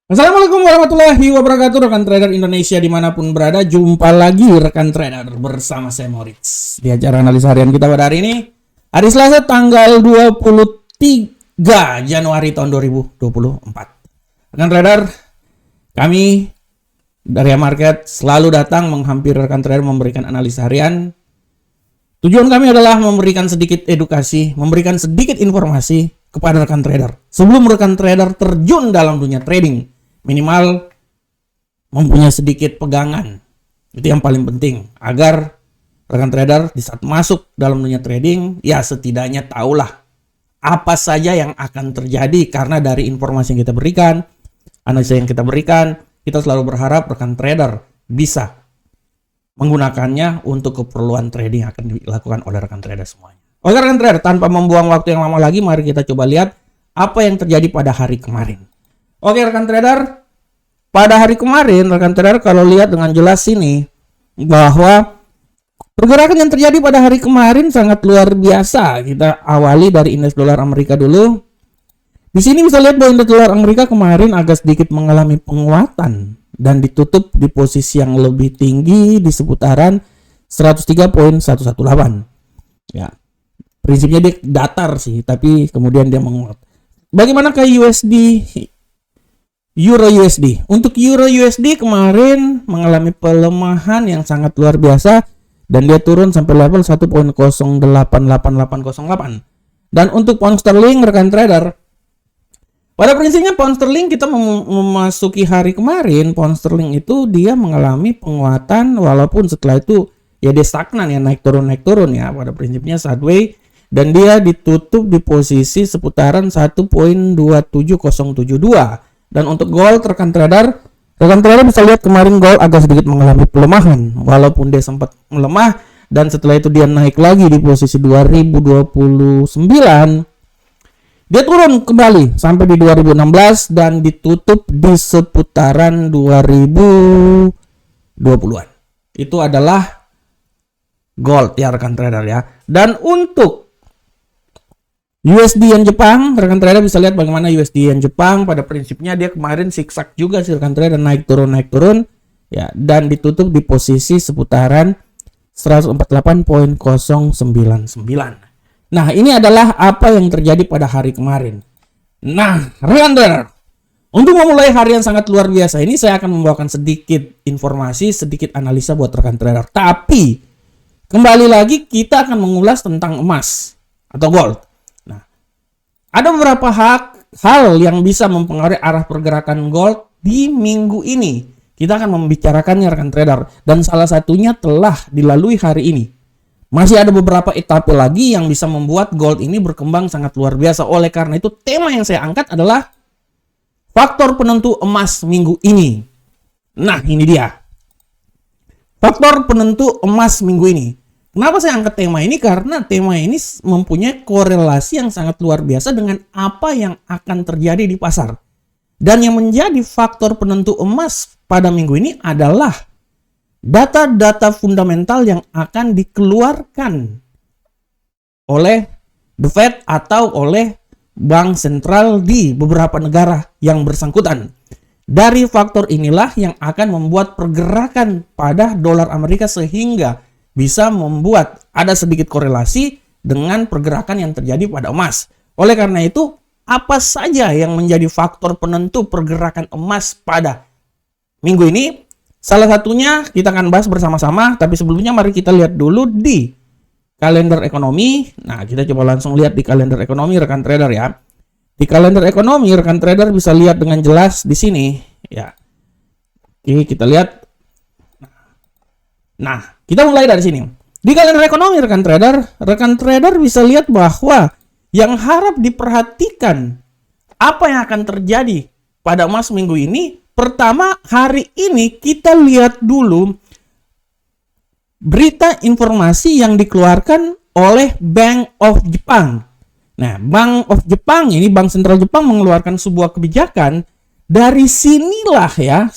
Assalamualaikum warahmatullahi wabarakatuh rekan trader Indonesia dimanapun berada. Jumpa lagi rekan trader bersama saya Moritz di acara analisa harian kita pada hari ini, hari Selasa tanggal 23 Januari tahun 2024. Rekan trader, kami dari Market selalu datang menghampiri rekan trader memberikan analisa harian. Tujuan kami adalah memberikan sedikit edukasi, memberikan sedikit informasi kepada rekan trader sebelum rekan trader terjun dalam dunia trading. Minimal mempunyai sedikit pegangan. Itu yang paling penting agar rekan trader di saat masuk dalam dunia trading ya setidaknya tahulah apa saja yang akan terjadi, karena dari informasi yang kita berikan, analisa yang kita berikan, kita selalu berharap rekan trader bisa menggunakannya untuk keperluan trading yang akan dilakukan oleh rekan trader semuanya. Oke rekan trader, tanpa membuang waktu yang lama lagi, mari kita coba lihat apa yang terjadi pada hari kemarin. Oke rekan trader, pada hari kemarin rekan trader kalau lihat dengan jelas sini bahwa pergerakan yang terjadi pada hari kemarin sangat luar biasa. Kita awali dari indeks dolar Amerika dulu. Di sini bisa lihat bahwa indeks dolar Amerika kemarin agak sedikit mengalami penguatan dan ditutup di posisi yang lebih tinggi di seputaran 103.118. Ya, prinsipnya dia datar sih, tapi kemudian dia menguat. Bagaimana ke USD? Euro USD. Untuk Euro USD kemarin mengalami pelemahan yang sangat luar biasa dan dia turun sampai level 1.088808. Dan untuk pound sterling rekan trader, pada prinsipnya pound sterling kita memasuki hari kemarin, pound sterling itu dia mengalami penguatan walaupun setelah itu ya dia stagnan ya, naik turun ya, pada prinsipnya sideways, dan dia ditutup di posisi seputaran 1.27072. Dan untuk gold rekan trader bisa lihat kemarin gold agak sedikit mengalami pelemahan walaupun dia sempat melemah, dan setelah itu dia naik lagi di posisi 2029. Dia turun kembali sampai di 2016 dan ditutup di seputaran 2020-an. Itu adalah gold ya rekan trader ya. Dan untuk USD yen Jepang, rekan trader bisa lihat bagaimana USD yen Jepang pada prinsipnya dia kemarin zigzag juga sih rekan trader, naik turun ya, dan ditutup di posisi seputaran 148.099. Nah, ini adalah apa yang terjadi pada hari kemarin. Nah, rekan trader, untuk memulai hari yang sangat luar biasa ini saya akan membawakan sedikit informasi, sedikit analisa buat rekan trader. Tapi kembali lagi kita akan mengulas tentang emas atau gold. Ada beberapa hal yang bisa mempengaruhi arah pergerakan gold di minggu ini. Kita akan membicarakannya rekan trader, dan salah satunya telah dilalui hari ini. Masih ada beberapa etape lagi yang bisa membuat gold ini berkembang sangat luar biasa. Oleh karena itu tema yang saya angkat adalah faktor penentu emas minggu ini. Nah, ini dia. Faktor penentu emas minggu ini. Kenapa saya angkat tema ini? Karena tema ini mempunyai korelasi yang sangat luar biasa dengan apa yang akan terjadi di pasar. Dan yang menjadi faktor penentu emas pada minggu ini adalah data-data fundamental yang akan dikeluarkan oleh The Fed atau oleh bank sentral di beberapa negara yang bersangkutan. Dari faktor inilah yang akan membuat pergerakan pada dolar Amerika sehingga bisa membuat ada sedikit korelasi dengan pergerakan yang terjadi pada emas. Oleh karena itu, apa saja yang menjadi faktor penentu pergerakan emas pada minggu ini? Salah satunya kita akan bahas bersama-sama, tapi sebelumnya mari kita lihat dulu di kalender ekonomi. Nah, kita coba langsung lihat di kalender ekonomi rekan trader ya. Di kalender ekonomi rekan trader bisa lihat dengan jelas di sini ya. Oke, kita lihat. Nah, kita mulai dari sini. Di kalender ekonomi rekan trader bisa lihat bahwa yang harap diperhatikan apa yang akan terjadi pada emas minggu ini. Pertama, hari ini kita lihat dulu berita informasi yang dikeluarkan oleh Bank of Japan. Nah, Bank of Japan ini, Bank Sentral Jepang mengeluarkan sebuah kebijakan. Dari sinilah ya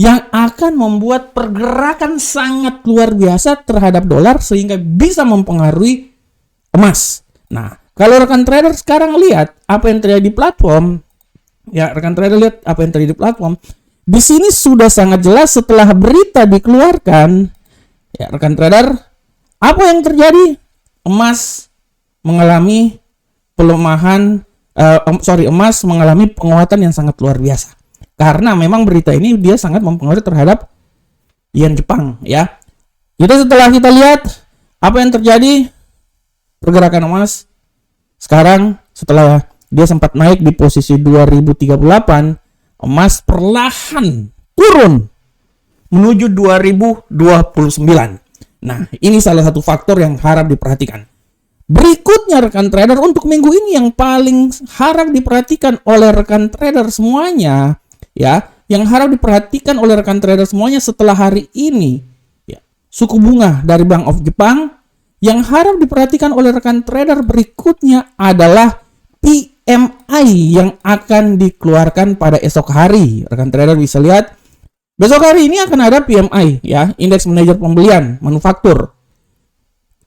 yang akan membuat pergerakan sangat luar biasa terhadap dolar sehingga bisa mempengaruhi emas. Nah, kalau rekan trader sekarang lihat apa yang terjadi di platform, Ya, rekan trader lihat apa yang terjadi di platform. Di sini sudah sangat jelas setelah berita dikeluarkan, ya rekan trader, apa yang terjadi? Emas mengalami pelemahan, emas mengalami penguatan yang sangat luar biasa. Karena memang berita ini dia sangat mempengaruhi terhadap yen Jepang, ya. Setelah kita lihat apa yang terjadi pergerakan emas sekarang setelah dia sempat naik di posisi 2038, emas perlahan turun menuju 2029. Nah, ini salah satu faktor yang harap diperhatikan. Berikutnya rekan trader, untuk minggu ini yang paling harap diperhatikan oleh rekan trader semuanya, ya, yang harap diperhatikan oleh rekan trader semuanya setelah hari ini, ya, suku bunga dari Bank of Jepang. Yang harap diperhatikan oleh rekan trader berikutnya adalah PMI yang akan dikeluarkan pada esok hari. Rekan trader bisa lihat besok hari ini akan ada PMI, ya, indeks manajer pembelian manufaktur.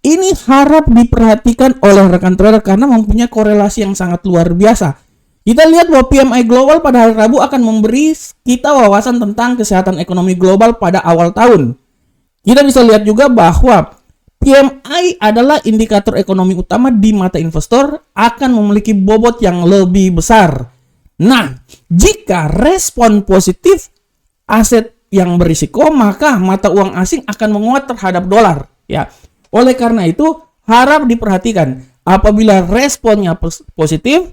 Ini harap diperhatikan oleh rekan trader karena mempunyai korelasi yang sangat luar biasa. Kita lihat bahwa PMI global pada hari Rabu akan memberi kita wawasan tentang kesehatan ekonomi global pada awal tahun. Kita bisa lihat juga bahwa PMI adalah indikator ekonomi utama di mata investor, akan memiliki bobot yang lebih besar. Nah, jika respon positif aset yang berisiko, maka mata uang asing akan menguat terhadap dolar, ya. Oleh karena itu, harap diperhatikan apabila responnya positif,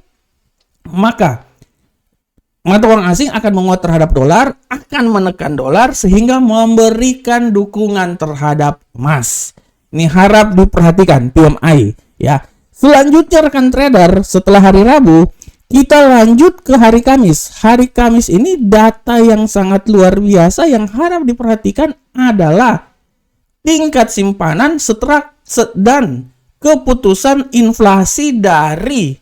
maka mata uang asing akan menguat terhadap dolar, akan menekan dolar sehingga memberikan dukungan terhadap emas. Ini harap diperhatikan PMI, ya. Selanjutnya rekan trader, setelah hari Rabu kita lanjut ke hari Kamis. Hari Kamis ini data yang sangat luar biasa yang harap diperhatikan adalah tingkat simpanan dan keputusan inflasi dari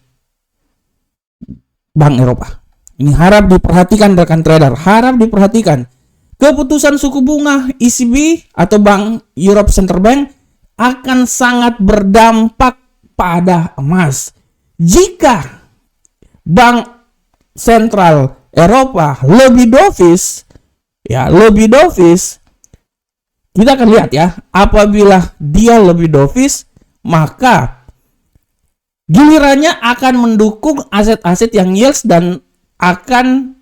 Bank Eropa. Ini harap diperhatikan rekan trader, harap diperhatikan. Keputusan suku bunga ECB atau Bank Europe Central Bank akan sangat berdampak pada emas. Jika Bank Sentral Eropa lebih dovish, kita akan lihat ya, apabila dia lebih dovish, maka gilirannya akan mendukung aset-aset yang yields dan akan,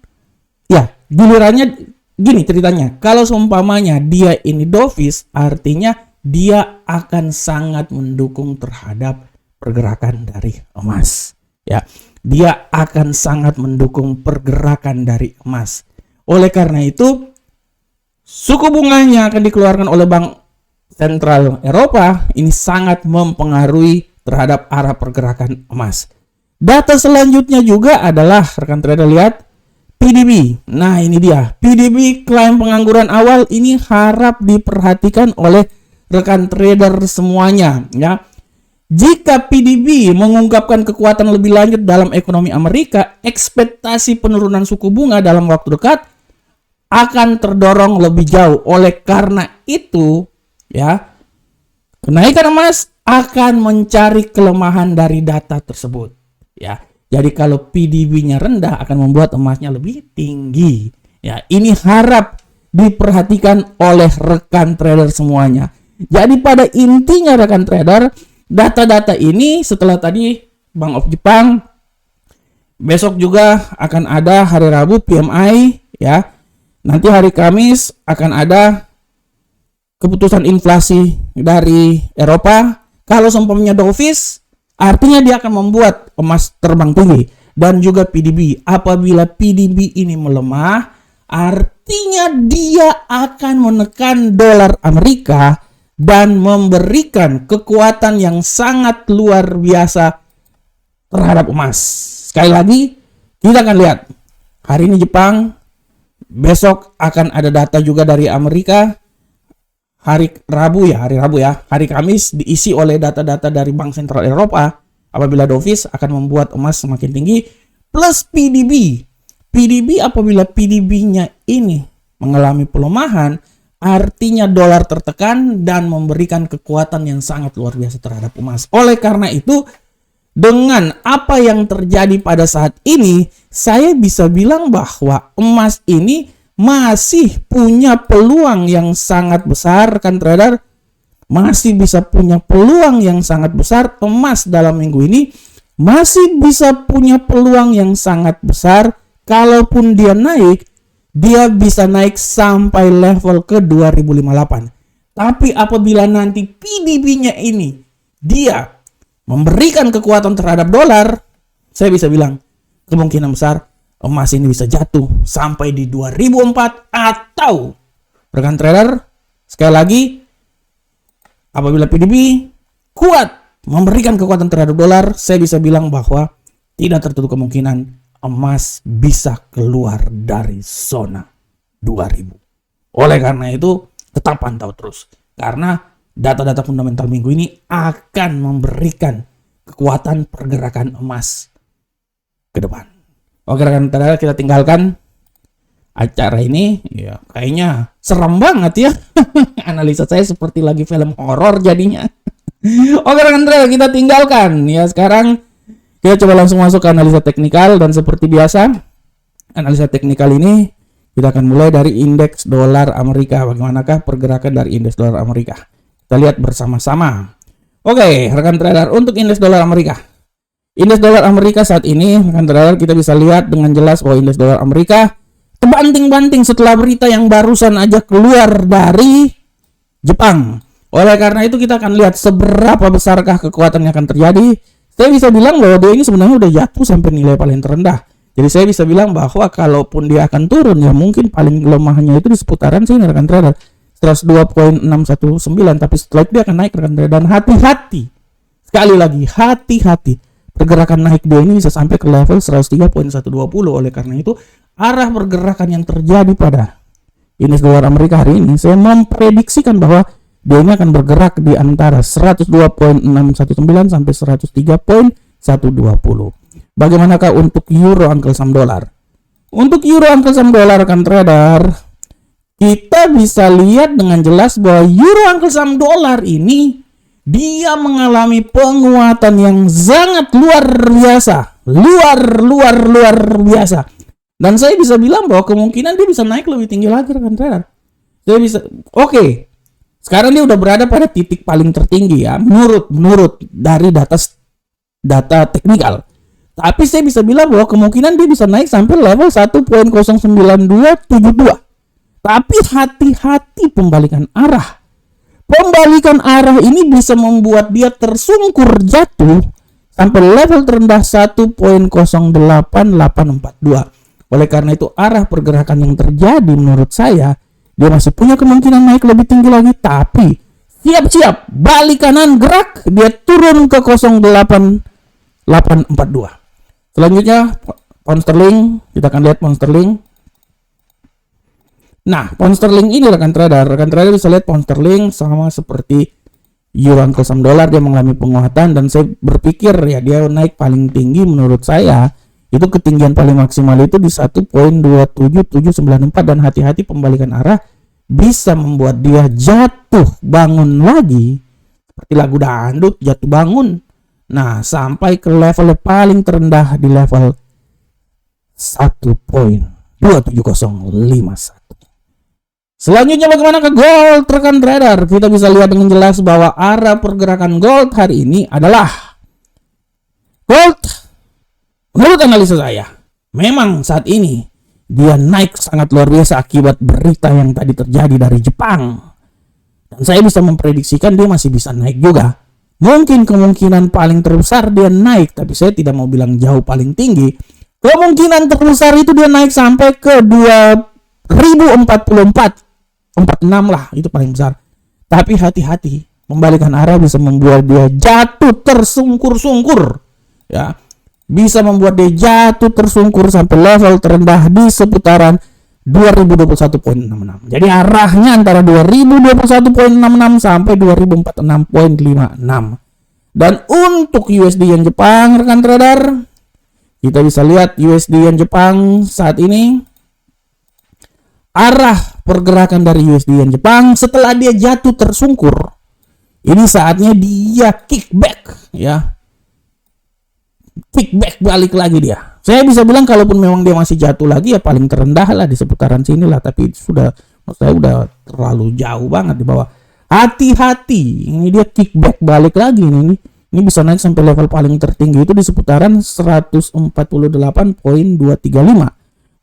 ya, gilirannya gini ceritanya. Kalau seumpamanya dia ini dovish, artinya dia akan sangat mendukung terhadap pergerakan dari emas, ya. Dia akan sangat mendukung pergerakan dari emas. Oleh karena itu, suku bunganya akan dikeluarkan oleh Bank Sentral Eropa ini sangat mempengaruhi terhadap arah pergerakan emas. Data selanjutnya juga adalah rekan trader lihat PDB. Nah, ini dia. PDB klaim pengangguran awal ini harap diperhatikan oleh rekan trader semuanya, ya. Jika PDB mengungkapkan kekuatan lebih lanjut dalam ekonomi Amerika, ekspektasi penurunan suku bunga dalam waktu dekat akan terdorong lebih jauh. Oleh karena itu, ya, kenaikan emas akan mencari kelemahan dari data tersebut, ya. Jadi kalau PDB-nya rendah akan membuat emasnya lebih tinggi, ya. Ini harap diperhatikan oleh rekan trader semuanya. Jadi pada intinya rekan trader, data-data ini setelah tadi Bank of Jepang, besok juga akan ada hari Rabu PMI, ya. Nanti hari Kamis akan ada keputusan inflasi dari Eropa. Kalau seumpamanya dovish, artinya dia akan membuat emas terbang tinggi. Dan juga PDB. Apabila PDB ini melemah, artinya dia akan menekan dolar Amerika dan memberikan kekuatan yang sangat luar biasa terhadap emas. Sekali lagi, kita akan lihat hari ini Jepang, besok akan ada data juga dari Amerika. Hari Rabu ya. Hari Kamis diisi oleh data-data dari Bank Sentral Eropa. Apabila dovish akan membuat emas semakin tinggi, plus PDB. PDB apabila PDB-nya ini mengalami pelemahan, artinya dolar tertekan dan memberikan kekuatan yang sangat luar biasa terhadap emas. Oleh karena itu, dengan apa yang terjadi pada saat ini, saya bisa bilang bahwa emas ini masih punya peluang yang sangat besar, kan trader? Masih bisa punya peluang yang sangat besar. Emas dalam minggu ini masih bisa punya peluang yang sangat besar. Kalaupun dia naik, dia bisa naik sampai level ke 2058. Tapi apabila nanti PDB-nya ini dia memberikan kekuatan terhadap dolar, saya bisa bilang kemungkinan besar emas ini bisa jatuh sampai di 2004 atau rekan trader, sekali lagi, apabila PDB kuat memberikan kekuatan terhadap dolar, saya bisa bilang bahwa tidak tertutup kemungkinan emas bisa keluar dari zona 2000. Oleh karena itu, tetap pantau terus. Karena data-data fundamental minggu ini akan memberikan kekuatan pergerakan emas ke depan. Oke rekan trader, kita tinggalkan acara ini. Ya, kayaknya serem banget ya. Analisa saya seperti lagi film horor jadinya. Oke rekan trader, kita tinggalkan. Ya, sekarang kita coba langsung masuk ke analisa teknikal. Dan seperti biasa, analisa teknikal ini kita akan mulai dari indeks dolar Amerika. Bagaimanakah pergerakan dari indeks dolar Amerika? Kita lihat bersama-sama. Oke, rekan trader, untuk indeks dolar Amerika. Indeks dolar Amerika saat ini, rekan trader, kita bisa lihat dengan jelas bahwa indeks dolar Amerika terbanting-banting setelah berita yang barusan aja keluar dari Jepang. Oleh karena itu kita akan lihat seberapa besarkah kekuatan yang akan terjadi. Saya bisa bilang bahwa dia ini sebenarnya udah jatuh sampai nilai paling terendah. Jadi saya bisa bilang bahwa kalaupun dia akan turun, ya mungkin paling lemahnya itu di seputaran sini rekan trader. 102.619, tapi setelah itu dia akan naik rekan trader. Dan hati-hati, sekali lagi hati-hati, pergerakan naik dia ini bisa sampai ke level 103.120. Oleh karena itu arah pergerakan yang terjadi pada indeks dolar Amerika hari ini, saya memprediksikan bahwa dia ini akan bergerak di antara 102.619 sampai 103.120. Bagaimanakah untuk euro Uncle Sam dolar? Untuk euro Uncle Sam dolar rekan trader, kita bisa lihat dengan jelas bahwa euro Uncle Sam dolar ini dia mengalami penguatan yang sangat luar biasa. Luar biasa. Dan saya bisa bilang bahwa kemungkinan dia bisa naik lebih tinggi lagi rekan trader. Saya bisa, oke. Sekarang dia udah berada pada titik paling tertinggi ya, menurut dari data teknikal. Tapi saya bisa bilang bahwa kemungkinan dia bisa naik sampai level 1.09272. Tapi hati-hati pembalikan arah. Pembalikan arah ini bisa membuat dia tersungkur jatuh sampai level terendah 1.08842. Oleh karena itu arah pergerakan yang terjadi menurut saya, dia masih punya kemungkinan naik lebih tinggi lagi. Tapi siap-siap, balik kanan gerak, dia turun ke 0.8842. Selanjutnya pound sterling, kita akan lihat pound sterling. Nah, pound sterling ini rekan trader bisa lihat pound sterling sama seperti euro Uncle Sam dolar, dia mengalami penguatan dan saya berpikir ya dia naik paling tinggi menurut saya itu ketinggian paling maksimal itu di 1.27794 dan hati-hati pembalikan arah bisa membuat dia jatuh bangun lagi seperti lagu dangdut jatuh bangun. Nah, sampai ke level paling terendah di level 1.27051. Selanjutnya bagaimana ke gold rekan trader? Kita bisa lihat dengan jelas bahwa arah pergerakan gold hari ini adalah gold. Menurut analisa saya, memang saat ini dia naik sangat luar biasa akibat berita yang tadi terjadi dari Jepang. Dan saya bisa memprediksikan dia masih bisa naik juga. Mungkin kemungkinan paling terbesar dia naik, tapi saya tidak mau bilang jauh paling tinggi. Kemungkinan terbesar itu dia naik sampai ke 2044. 46 lah, itu paling besar. Tapi hati-hati, membalikan arah bisa membuat dia jatuh tersungkur-sungkur. Ya, bisa membuat dia jatuh tersungkur sampai level terendah di seputaran 2021.66. Jadi arahnya antara 2021.66 sampai 2046.56. Dan untuk USD yen Jepang rekan trader, kita bisa lihat USD yen Jepang saat ini arah pergerakan dari USD yen Jepang setelah dia jatuh tersungkur. Ini saatnya dia kickback ya. kickback balik lagi dia. Saya bisa bilang kalaupun memang dia masih jatuh lagi ya paling terendah lah di seputaran sini lah, tapi sudah menurut saya udah terlalu jauh banget di bawah. Hati-hati, ini dia kickback balik lagi ini. Ini bisa naik sampai level paling tertinggi itu di seputaran 148.235.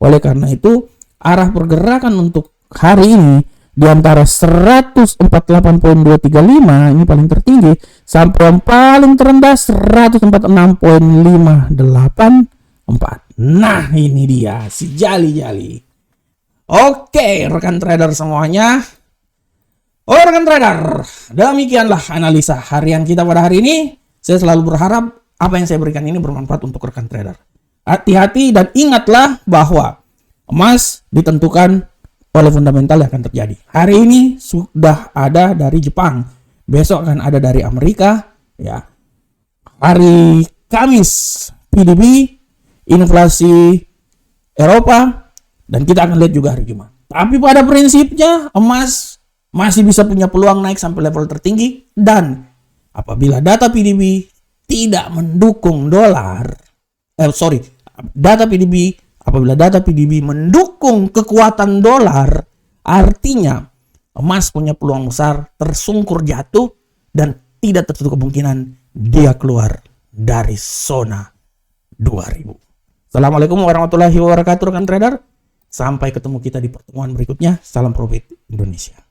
Oleh karena itu, arah pergerakan untuk hari ini di antara 148.235 ini paling tertinggi sampai yang paling terendah 146.584. Nah, ini dia si jali-jali. Oke, rekan trader semuanya. Oh, rekan trader, demikianlah analisa harian kita pada hari ini. Saya selalu berharap apa yang saya berikan ini bermanfaat untuk rekan trader. Hati-hati dan ingatlah bahwa emas ditentukan oleh fundamental yang akan terjadi. Hari ini sudah ada dari Jepang, besok akan ada dari Amerika, ya. Hari Kamis PDB, inflasi Eropa, dan kita akan lihat juga hari Jumat. Tapi pada prinsipnya emas masih bisa punya peluang naik sampai level tertinggi, dan apabila data PDB tidak mendukung apabila data PDB mendukung kekuatan dolar, artinya emas punya peluang besar tersungkur jatuh dan tidak tertutup kemungkinan dia keluar dari zona 2000. Assalamualaikum warahmatullahi wabarakatuh rekan trader. Sampai ketemu kita di pertemuan berikutnya. Salam profit Indonesia.